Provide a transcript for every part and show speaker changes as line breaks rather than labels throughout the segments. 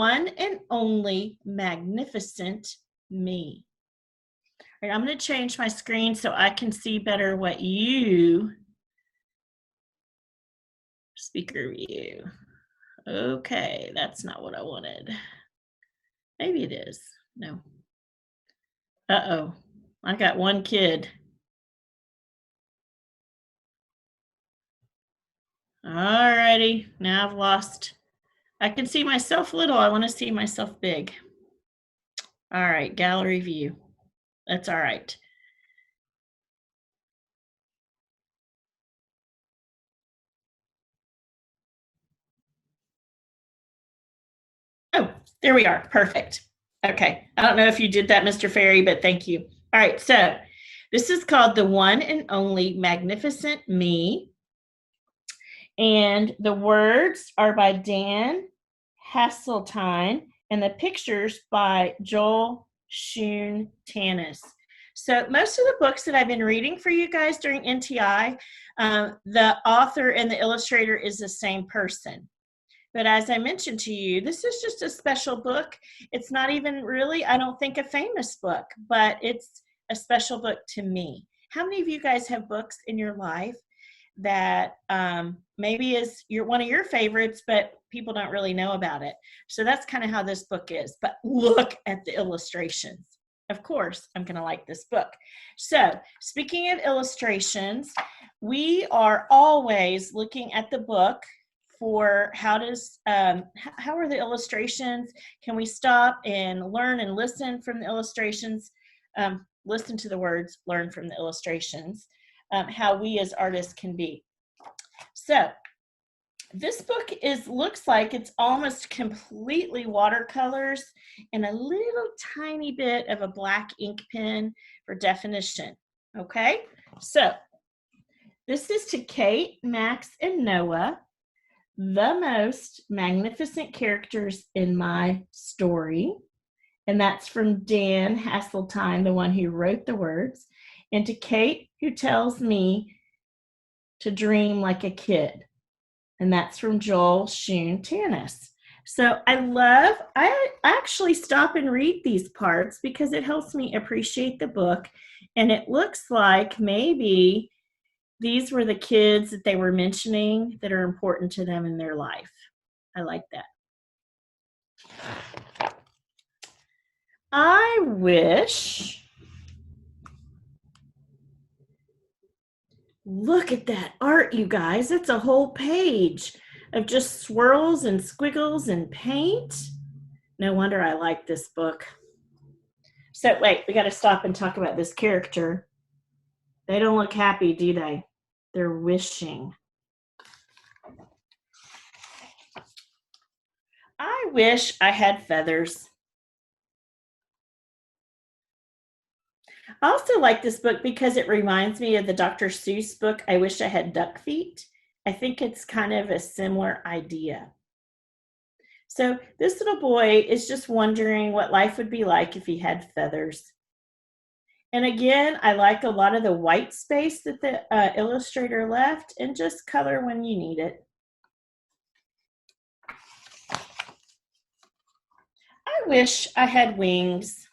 one and only magnificent me. All right, I'm going to change my screen so I can see better what you, speaker view. Okay, that's not what I wanted. Maybe it is. No. Uh-oh. I got one kid. All righty. Now I've lost. I can see myself little. I want to see myself big. All right, gallery view. That's all right. Oh, there we are. Perfect. Okay. I don't know if you did that, Mr. Ferry, but thank you. All right. So this is called The One and Only Magnificent Me. And the words are by Dan Hasseltine and the pictures by Joel Shun Tanis. So most of the books that I've been reading for you guys during NTI, the author and the illustrator is the same person. But as I mentioned to you, this is just a special book. It's not even really, I don't think, a famous book, but it's a special book to me. How many of you guys have books in your life that maybe is one of your favorites, but people don't really know about it? So that's kind of how this book is. But look at the illustrations. Of course, I'm going to like this book. So speaking of illustrations, we are always looking at the book for how are the illustrations? Can we stop and learn and listen from the illustrations? Listen to the words, learn from the illustrations. How we as artists can be. So this book looks like it's almost completely watercolors and a little tiny bit of a black ink pen for definition. Okay, so this is to Kate, Max, and Noah, the most magnificent characters in my story. And that's from Dan Hasseltine, the one who wrote the words. And to Kate, who tells me to dream like a kid. And that's from Joel Shun Tanis. So I actually stop and read these parts because it helps me appreciate the book. And it looks like maybe these were the kids that they were mentioning that are important to them in their life. I like that. I wish, look at that art, you guys. It's a whole page of just swirls and squiggles and paint. No wonder I like this book. So wait, we got to stop and talk about this character. They don't look happy, do they? They're wishing. I wish I had feathers. I also like this book because it reminds me of the Dr. Seuss book, I Wish I Had Duck Feet. I think it's kind of a similar idea. So this little boy is just wondering what life would be like if he had feathers. And again, I like a lot of the white space that the illustrator left, and just color when you need it. I wish I had wings.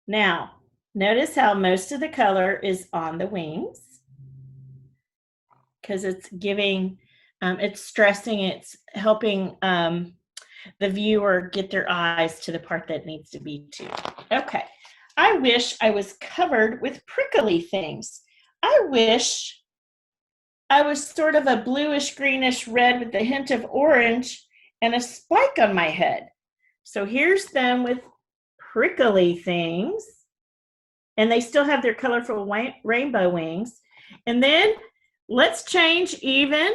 Now, notice how most of the color is on the wings because it's giving, it's stressing, it's helping the viewer get their eyes to the part that needs to be to. Okay, I wish I was covered with prickly things. I wish I was sort of a bluish, greenish red with a hint of orange and a spike on my head. So here's them with prickly things, and they still have their colorful rainbow wings. And then let's change even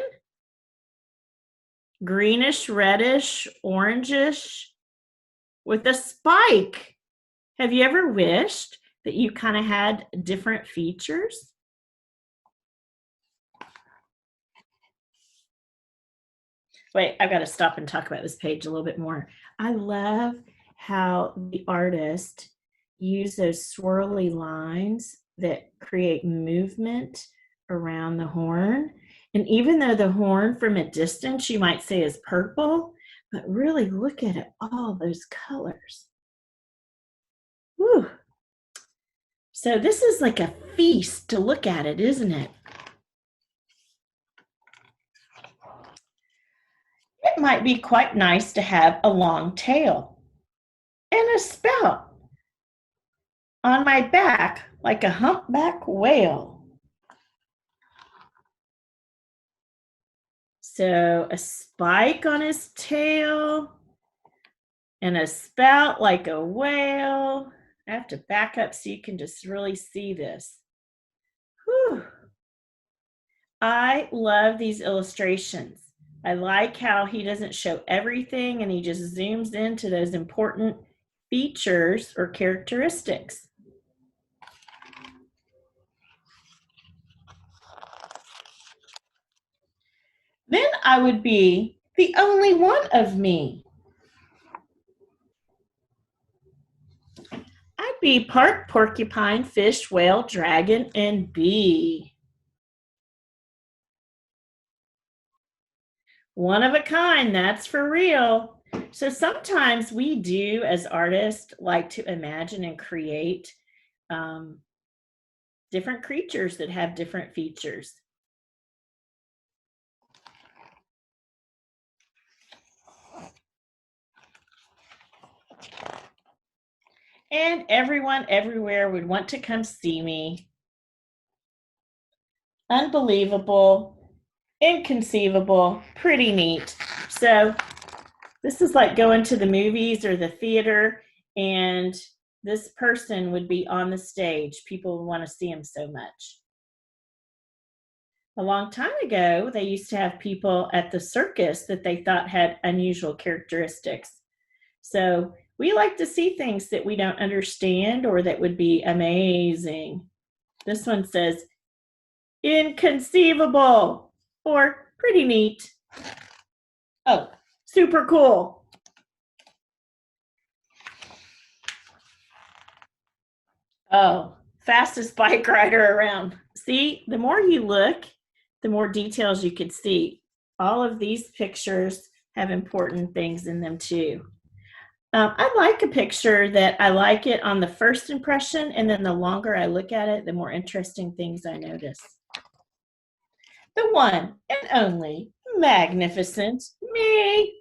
greenish, reddish, orangish with a spike. Have you ever wished that you kind of had different features? Wait, I've got to stop and talk about this page a little bit more. I love how the artist used those swirly lines that create movement around the horn. And even though the horn from a distance you might say is purple, but really look at it, all those colors. Whew. So this is like a feast to look at it, isn't it? It might be quite nice to have a long tail and a spout on my back like a humpback whale. So a spike on his tail and a spout like a whale. I have to back up so you can just really see this. Whew. I love these illustrations. I like how he doesn't show everything and he just zooms into those important features or characteristics. Then I would be the only one of me. I'd be part porcupine, fish, whale, dragon, and bee. One of a kind, that's for real. So sometimes we do, as artists, like to imagine and create different creatures that have different features. And everyone everywhere would want to come see me. Unbelievable, inconceivable, pretty neat. So this is like going to the movies or the theater, and this person would be on the stage. People would want to see him so much. A long time ago, they used to have people at the circus that they thought had unusual characteristics. So we like to see things that we don't understand or that would be amazing. This one says, inconceivable, or pretty neat. Oh, super cool. Oh, fastest bike rider around. See, the more you look, the more details you could see. All of these pictures have important things in them too. I like a picture that I like it on the first impression, and then the longer I look at it, the more interesting things I notice. The one and only magnificent me.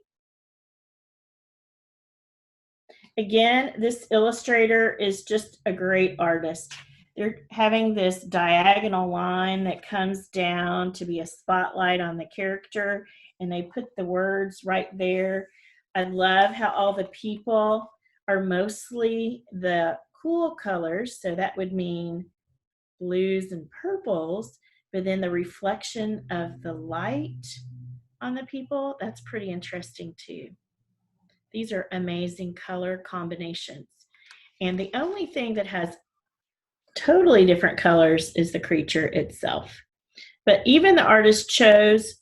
Again, this illustrator is just a great artist. They're having this diagonal line that comes down to be a spotlight on the character, and they put the words right there. I love how all the people are mostly the cool colors, so that would mean blues and purples, but then the reflection of the light on the people, that's pretty interesting too. These are amazing color combinations. And the only thing that has totally different colors is the creature itself. But even the artist chose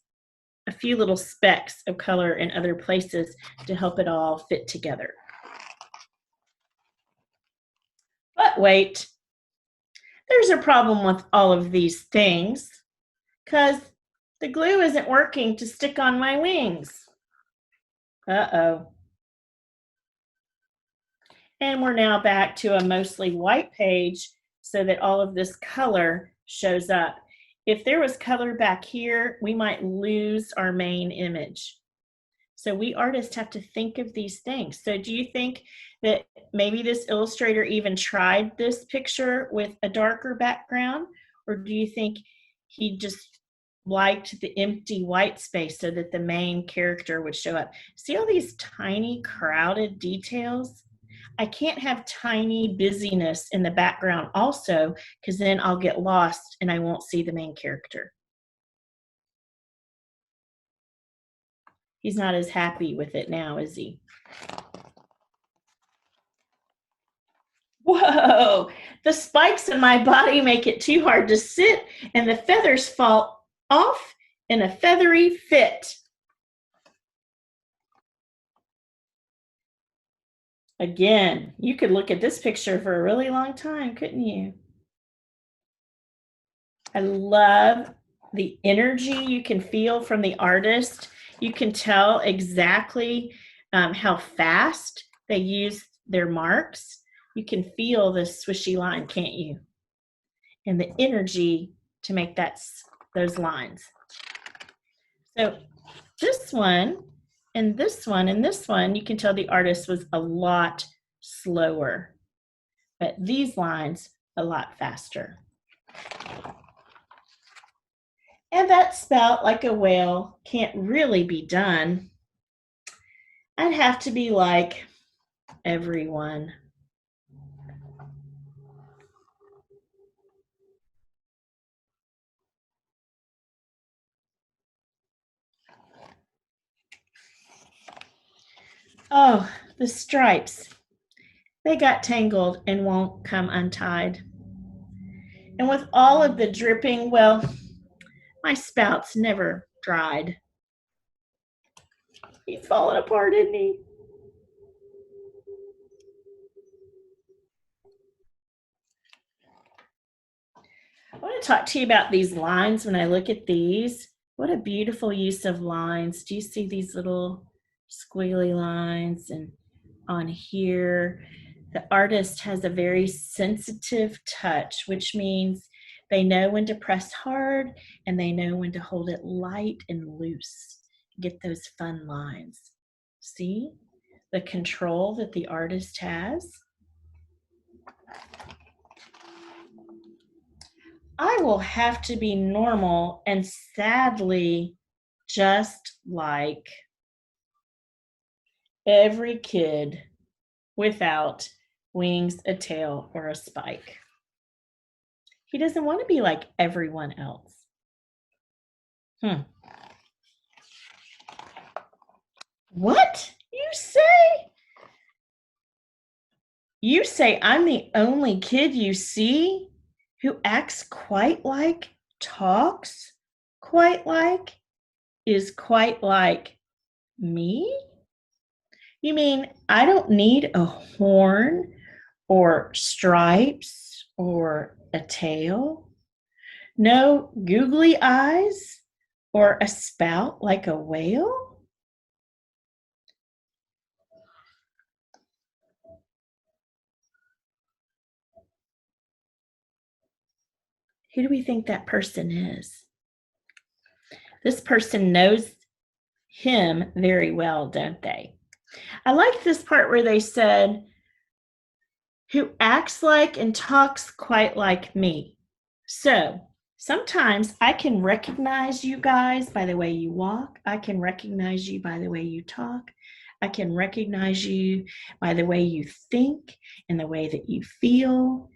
a few little specks of color in other places to help it all fit together. But wait, there's a problem with all of these things because the glue isn't working to stick on my wings. Uh-oh. And we're now back to a mostly white page so that all of this color shows up. If there was color back here, we might lose our main image. So we artists have to think of these things. So do you think that maybe this illustrator even tried this picture with a darker background? Or do you think he just liked the empty white space so that the main character would show up? See all these tiny crowded details? I can't have tiny busyness in the background also, because then I'll get lost and I won't see the main character. He's not as happy with it now, is he? Whoa, the spikes in my body make it too hard to sit, and the feathers fall off in a feathery fit. Again, you could look at this picture for a really long time, couldn't you? I love the energy you can feel from the artist. You can tell exactly how fast they use their marks. You can feel the swishy line, can't you? And the energy to make those lines. So this one and this one and this one, you can tell the artist was a lot slower, but these lines a lot faster. And that spout like a whale can't really be done. I'd have to be like everyone. Oh, the stripes. They got tangled and won't come untied. And with all of the dripping, well, my spout's never dried. He's falling apart, isn't he? I want to talk to you about these lines when I look at these. What a beautiful use of lines. Do you see these little squiggly lines? And on here, the artist has a very sensitive touch, which means they know when to press hard and they know when to hold it light and loose. Get those fun lines. See the control that the artist has? I will have to be normal and sadly just like every kid without wings, a tail, or a spike. He doesn't want to be like everyone else. What? You say? You say I'm the only kid you see who acts quite like, talks quite like, is quite like me? You mean I don't need a horn or stripes or a tail? No googly eyes or a spout like a whale? Who do we think that person is? This person knows him very well, don't they? I like this part where they said, who acts like and talks quite like me. So sometimes I can recognize you guys by the way you walk. I can recognize you by the way you talk. I can recognize you by the way you think and the way that you feel.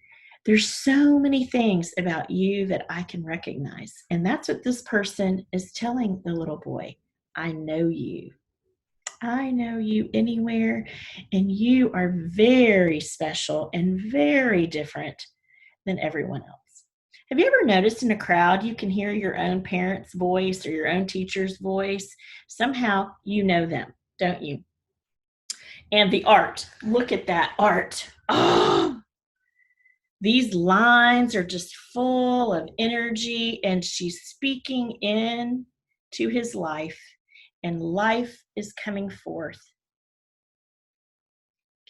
There's so many things about you that I can recognize. And that's what this person is telling the little boy. I know you. I know you anywhere, and you are very special and very different than everyone else. Have you ever noticed in a crowd you can hear your own parent's voice or your own teacher's voice? Somehow you know them, don't you? And the art, look at that art. Oh, these lines are just full of energy, and she's speaking in to his life, and life is coming forth.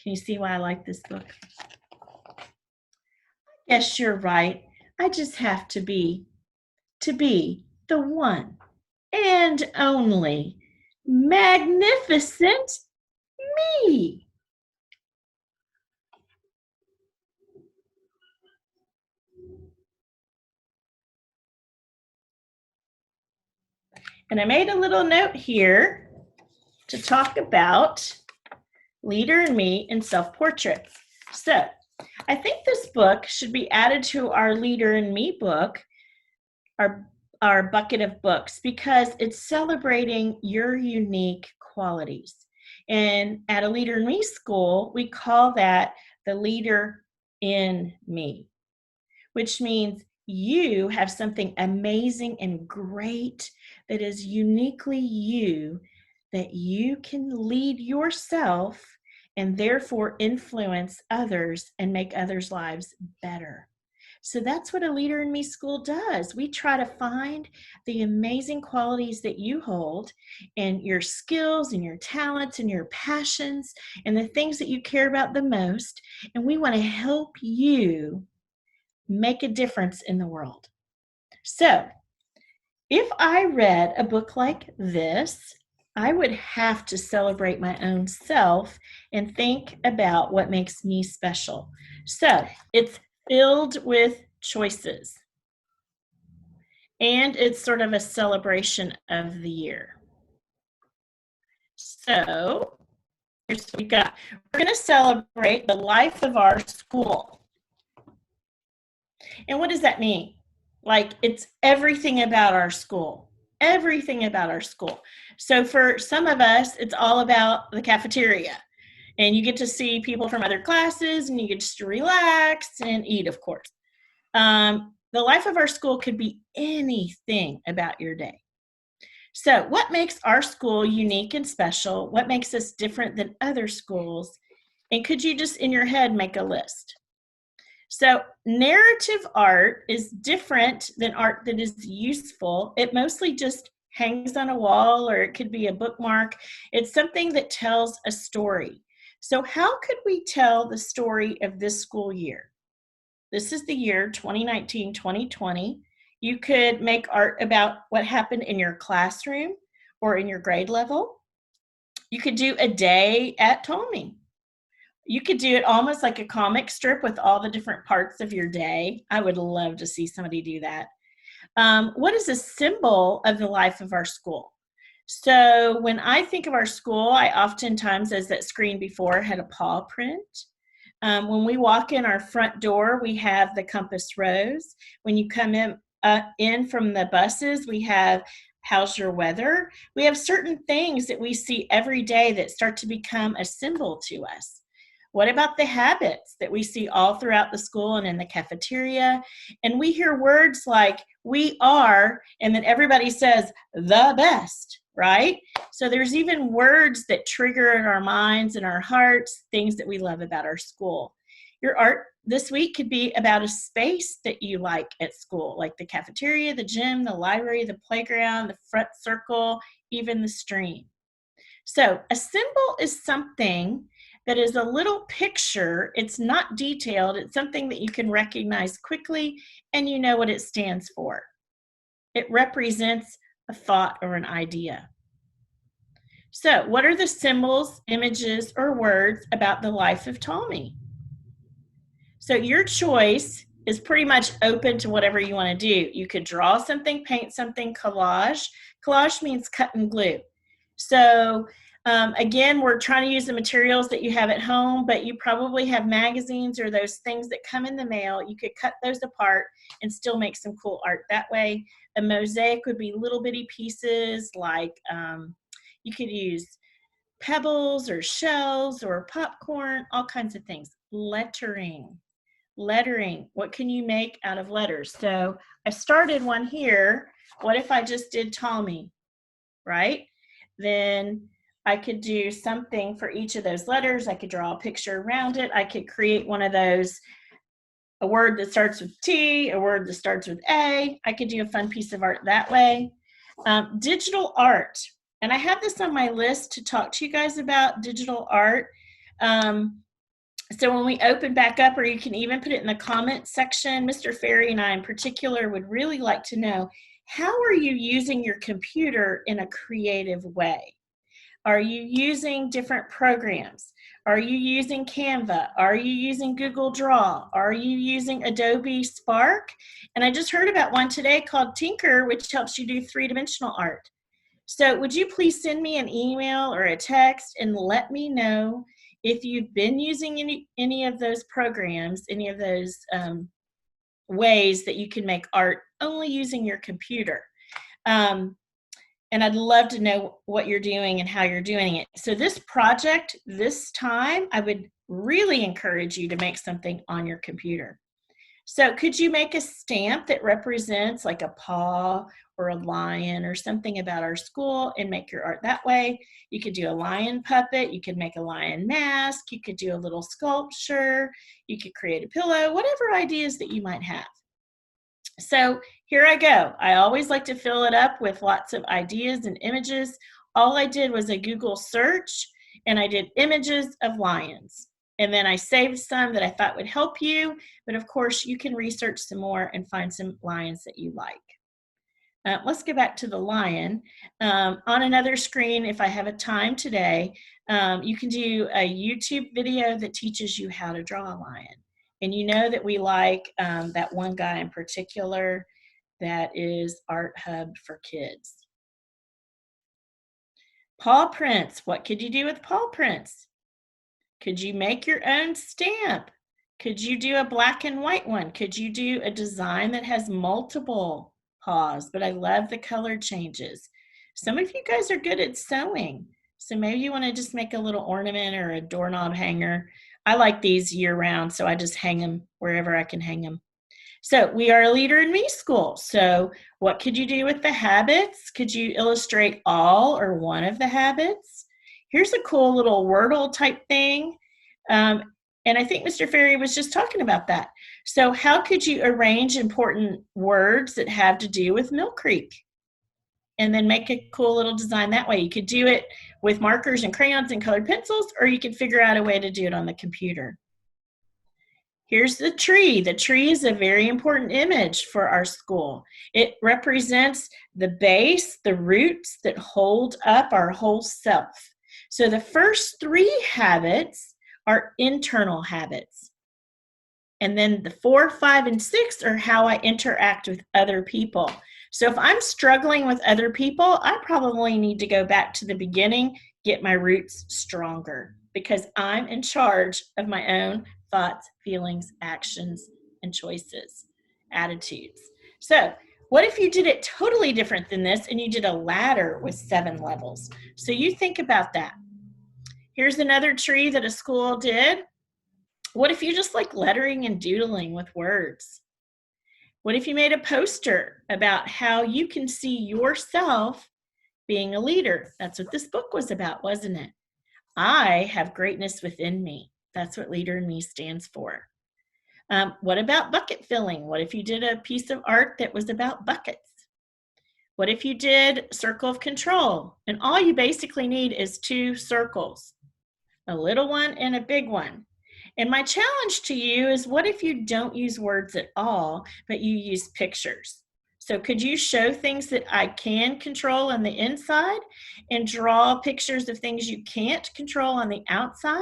Can you see why I like this book? Yes, you're right. I just have to be the one and only magnificent me. And I made a little note here to talk about Leader in Me and self-portrait. So I think this book should be added to our Leader in Me book, our bucket of books, because it's celebrating your unique qualities. And at a Leader in Me school, we call that the Leader in Me, which means you have something amazing and great that is uniquely you, that you can lead yourself and therefore influence others and make others' lives better. So that's what a Leader in Me school does. We try to find the amazing qualities that you hold and your skills and your talents and your passions and the things that you care about the most. And we want to help you make a difference in the world. So if I read a book like this, I would have to celebrate my own self and think about what makes me special. So it's filled with choices, and it's sort of a celebration of the year. So here's what we got. We're going to celebrate the life of our school. And what does that mean? Like, it's everything about our school. Everything about our school. So for some of us, it's all about the cafeteria. And you get to see people from other classes, and you get just to relax and eat, of course. The life of our school could be anything about your day. So what makes our school unique and special? What makes us different than other schools? And could you just in your head make a list? So narrative art is different than art that is useful. It mostly just hangs on a wall, or it could be a bookmark. It's something that tells a story. So how could we tell the story of this school year? This is the year 2019-2020. You could make art about what happened in your classroom or in your grade level. You could do a day at Ptolemy. You could do it almost like a comic strip with all the different parts of your day. I would love to see somebody do that. What is a symbol of the life of our school? So when I think of our school, I oftentimes, as that screen before, had a paw print. When we walk in our front door, we have the compass rose. When you come in from the buses, we have how's your weather. We have certain things that we see every day that start to become a symbol to us. What about the habits that we see all throughout the school and in the cafeteria? And we hear words like we are, and then everybody says the best, right? So there's even words that trigger in our minds and our hearts things that we love about our school. Your art this week could be about a space that you like at school, like the cafeteria, the gym, the library, the playground, the front circle, even the stream. So a symbol is something that is a little picture. It's not detailed. It's something that you can recognize quickly, and you know what it stands for. It represents a thought or an idea. So what are the symbols, images, or words about the life of Ptolemy? So your choice is pretty much open to whatever you want to do. You could draw something, paint something, collage. Collage means cut and glue. So again, we're trying to use the materials that you have at home, but you probably have magazines or those things that come in the mail. You could cut those apart and still make some cool art that way. A mosaic would be little bitty pieces like you could use pebbles or shells or popcorn, all kinds of things. Lettering. What can you make out of letters? So I started one here. What if I just did Ptolemy, right? Then I could do something for each of those letters. I could draw a picture around it. I could create one of those, a word that starts with T, a word that starts with A. I could do a fun piece of art that way. Digital art. And I have this on my list to talk to you guys about digital art. So when we open back up, or you can even put it in the comment section, Mr. Ferry and I in particular would really like to know, how are you using your computer in a creative way? Are you using different programs? Are you using Canva? Are you using Google Draw? Are you using Adobe Spark? And I just heard about one today called Tinker, which helps you do three-dimensional art. So would you please send me an email or a text and let me know if you've been using any of those programs, any of those ways that you can make art only using your computer. And I'd love to know what you're doing and how you're doing it. So this project, this time, I would really encourage you to make something on your computer. So could you make a stamp that represents like a paw or a lion or something about our school and make your art that way? You could do a lion puppet. You could make a lion mask. You could do a little sculpture. You could create a pillow, whatever ideas that you might have. So here I go. I always like to fill it up with lots of ideas and images. All I did was a Google search and I did images of lions. And then I saved some that I thought would help you. But of course, you can research some more and find some lions that you like. Let's go back to the lion. On another screen, if I have a time today, you can do a YouTube video that teaches you how to draw a lion. And you know that we like that one guy in particular that is Art Hub for Kids. Paw prints. What could you do with paw prints? Could you make your own stamp? Could you do a black and white one? Could you do a design that has multiple paws? But I love the color changes. Some of you guys are good at sewing. So maybe you want to just make a little ornament or a doorknob hanger. I like these year round, so I just hang them wherever I can hang them. So we are a Leader in Me school. So what could you do with the habits? Could you illustrate all or one of the habits? Here's a cool little Wordle type thing. And I think Mr. Ferry was just talking about that. So how could you arrange important words that have to do with Mill Creek? And then make a cool little design that way. You could do it with markers and crayons and colored pencils, or you could figure out a way to do it on the computer. Here's the tree. The tree is a very important image for our school. It represents the base, the roots that hold up our whole self. So the first 3 habits are internal habits. And then the 4, 5, and 6 are how I interact with other people. So if I'm struggling with other people, I probably need to go back to the beginning, get my roots stronger, because I'm in charge of my own thoughts, feelings, actions, and choices, attitudes. So what if you did it totally different than this and you did a ladder with 7 levels? So you think about that. Here's another tree that a school did. What if you just like lettering and doodling with words? What if you made a poster about how you can see yourself being a leader? That's what this book was about, wasn't it? I have greatness within me. That's what Leader in Me stands for. What about bucket filling? What if you did a piece of art that was about buckets? What if you did circle of control? And all you basically need is 2 circles, a little one and a big one. And my challenge to you is, what if you don't use words at all, but you use pictures? So could you show things that I can control on the inside and draw pictures of things you can't control on the outside?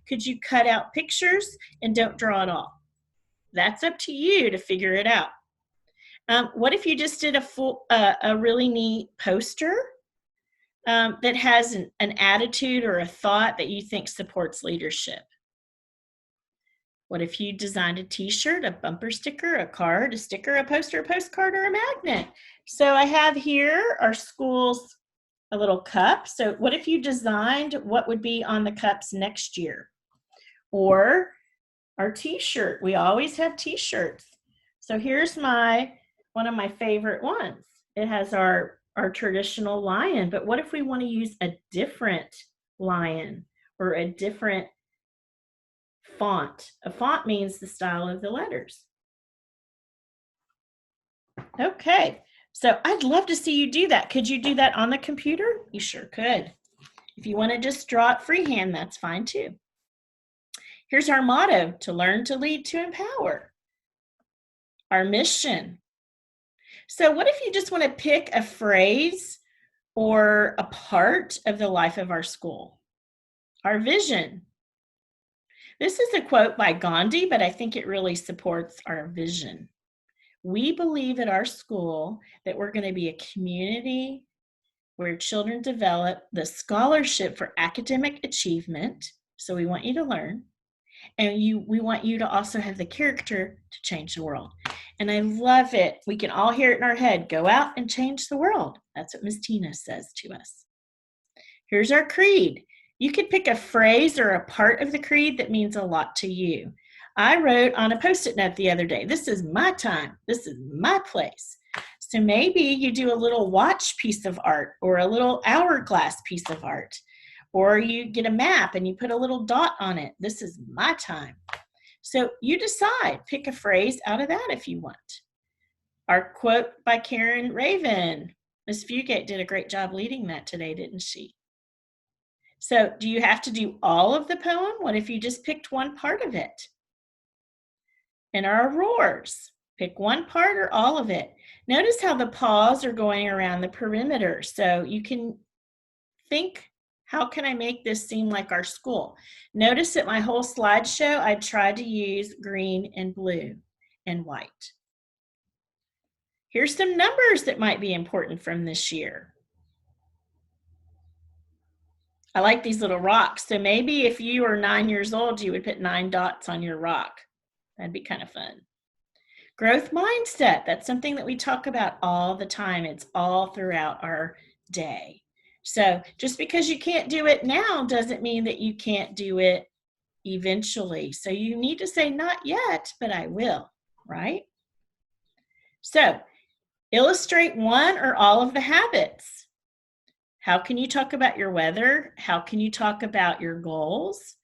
Could you cut out pictures and don't draw at all? That's up to you to figure it out. What if you just did a really neat poster that has an attitude or a thought that you think supports leadership? What if you designed a t-shirt, a bumper sticker, a card, a sticker, a poster, a postcard, or a magnet? So I have here our school's a little cup. So what if you designed what would be on the cups next year? Or our t-shirt. We always have t-shirts. So here's one of my favorite ones. It has our traditional lion, but what if we want to use a different lion or a different font? A font means the style of the letters. Okay, so I'd love to see you do that. Could you do that on the computer? You sure could. If you want to just draw it freehand, that's fine too. Here's our motto: to learn, to lead, to empower. Our mission. So what if you just want to pick a phrase or a part of the life of our school? Our vision. This is a quote by Gandhi, but I think it really supports our vision. We believe at our school that we're going to be a community where children develop the scholarship for academic achievement. So we want you to learn. And we want you to also have the character to change the world. And I love it. We can all hear it in our head. Go out and change the world. That's what Ms. Tina says to us. Here's our creed. You could pick a phrase or a part of the creed that means a lot to you. I wrote on a Post-it note the other day, this is my time. This is my place. So maybe you do a little watch piece of art or a little hourglass piece of art. Or you get a map and you put a little dot on it. This is my time. So you decide, pick a phrase out of that if you want. Our quote by Karen Raven. Ms. Fugate did a great job leading that today, didn't she? So do you have to do all of the poem? What if you just picked one part of it? And our roars, pick one part or all of it. Notice how the paws are going around the perimeter. So you can think, how can I make this seem like our school? Notice that my whole slideshow, I tried to use green and blue and white. Here's some numbers that might be important from this year. I like these little rocks. So maybe if you were 9 years old, you would put 9 dots on your rock. That'd be kind of fun. Growth mindset. That's something that we talk about all the time. It's all throughout our day. So just because you can't do it now doesn't mean that you can't do it eventually. So you need to say, not yet, but I will, right? So illustrate one or all of the habits. How can you talk about your weather? How can you talk about your goals?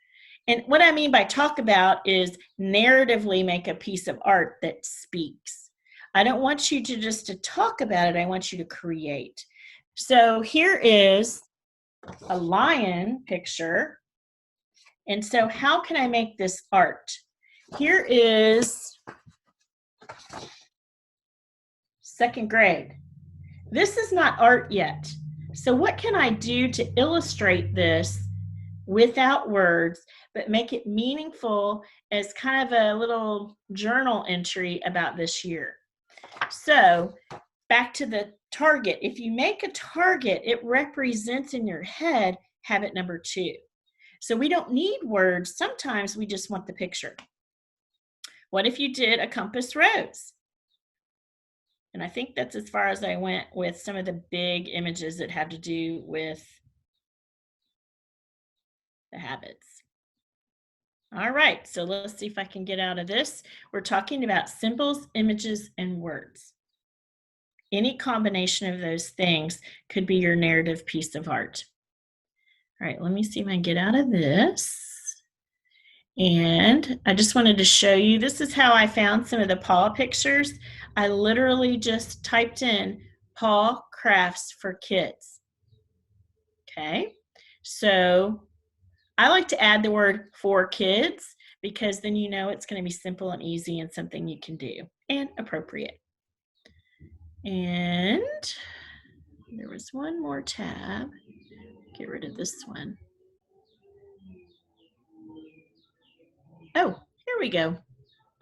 And what I mean by talk about is narratively make a piece of art that speaks. I don't want you to just to talk about it. I want you to create. So here is a lion picture. And so how can I make this art? Here is 2nd grade. This is not art yet. So what can I do to illustrate this without words, but make it meaningful as kind of a little journal entry about this year? So back to the target. If you make a target, it represents in your head habit number 2. So we don't need words. Sometimes we just want the picture. What if you did a compass rose? And I think that's as far as I went with some of the big images that have to do with the habits. All right, so let's see if I can get out of this. We're talking about symbols, images, and words. Any combination of those things could be your narrative piece of art. All right, let me see if I can get out of this. And I just wanted to show you, this is how I found some of the paw pictures. I literally just typed in paw crafts for kids. Okay, so I like to add the word for kids because then you know it's going to be simple and easy and something you can do and appropriate. And there was one more tab. Get rid of this one. Oh, here we go.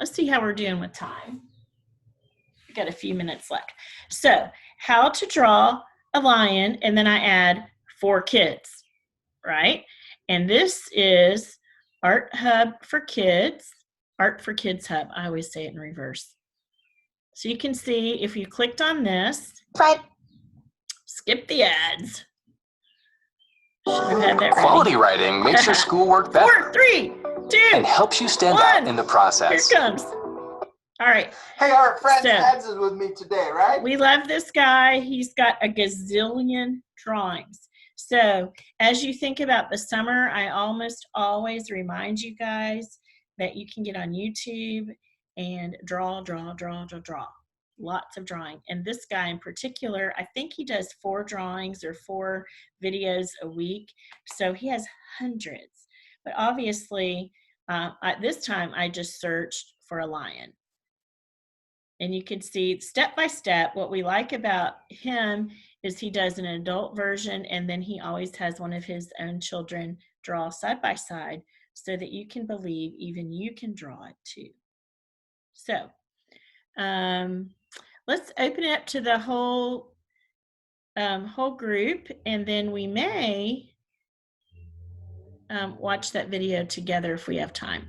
Let's see how we're doing with time. We've got a few minutes left. So how to draw a lion, and then I add for kids, right? And this is Art Hub for Kids, Art for Kids Hub. I always say it in reverse. So you can see if you clicked on this,
right.
Skip the ads. Should have had that
Quality writing makes your schoolwork better.
4, 3, 2,
and helps you stand
1.
out in the process.
Here comes. All right.
Hey, our friend Ads is with me today, right?
We love this guy. He's got a gazillion drawings. So as you think about the summer, I almost always remind you guys that you can get on YouTube and draw. Lots of drawing. And this guy in particular, I think he does 4 drawings or 4 videos a week. So he has hundreds. But obviously, this time I just searched for a lion. And you can see step by step, what we like about him is he does an adult version, and then he always has one of his own children draw side by side so that you can believe even you can draw it too. So let's open it up to the whole group, and then we may watch that video together if we have time.